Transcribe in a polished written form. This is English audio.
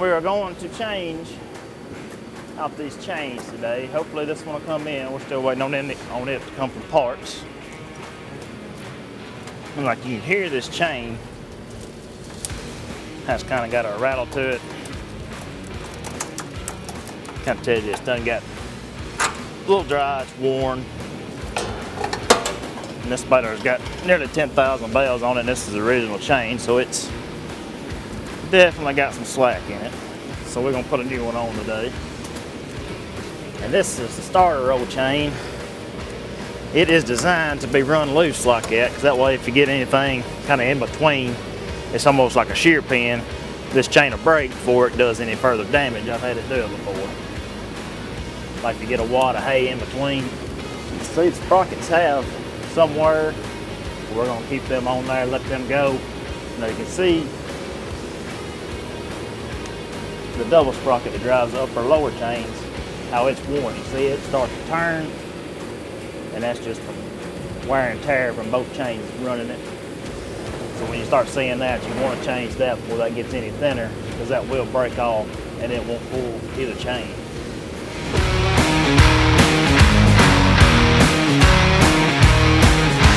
We are going to change out these chains today. Hopefully this one will come in. We're still waiting on it to come from parts. And like you can hear, this chain has kind of got a rattle to it. Kind of tell you this done got a little dry, it's worn. And this baler's got nearly 10,000 bells on it, and this is the original chain, so it's definitely got some slack in it. So we're gonna put a new one on today. And this is the starter roll chain. It is designed to be run loose like that, because that way if you get anything kind of in between, it's almost like a shear pin. This chain will break before it does any further damage. I've had it do it before. Like to get a wad of hay in between. See, the sprockets have somewhere. We're gonna keep them on there, let them go. Now you can see the double sprocket that drives the upper lower chains, how it's worn. You see it starts to turn, and that's just from wear and tear from both chains running it. So when you start seeing that, you want to change that before that gets any thinner, because that will break off and it won't pull either chain.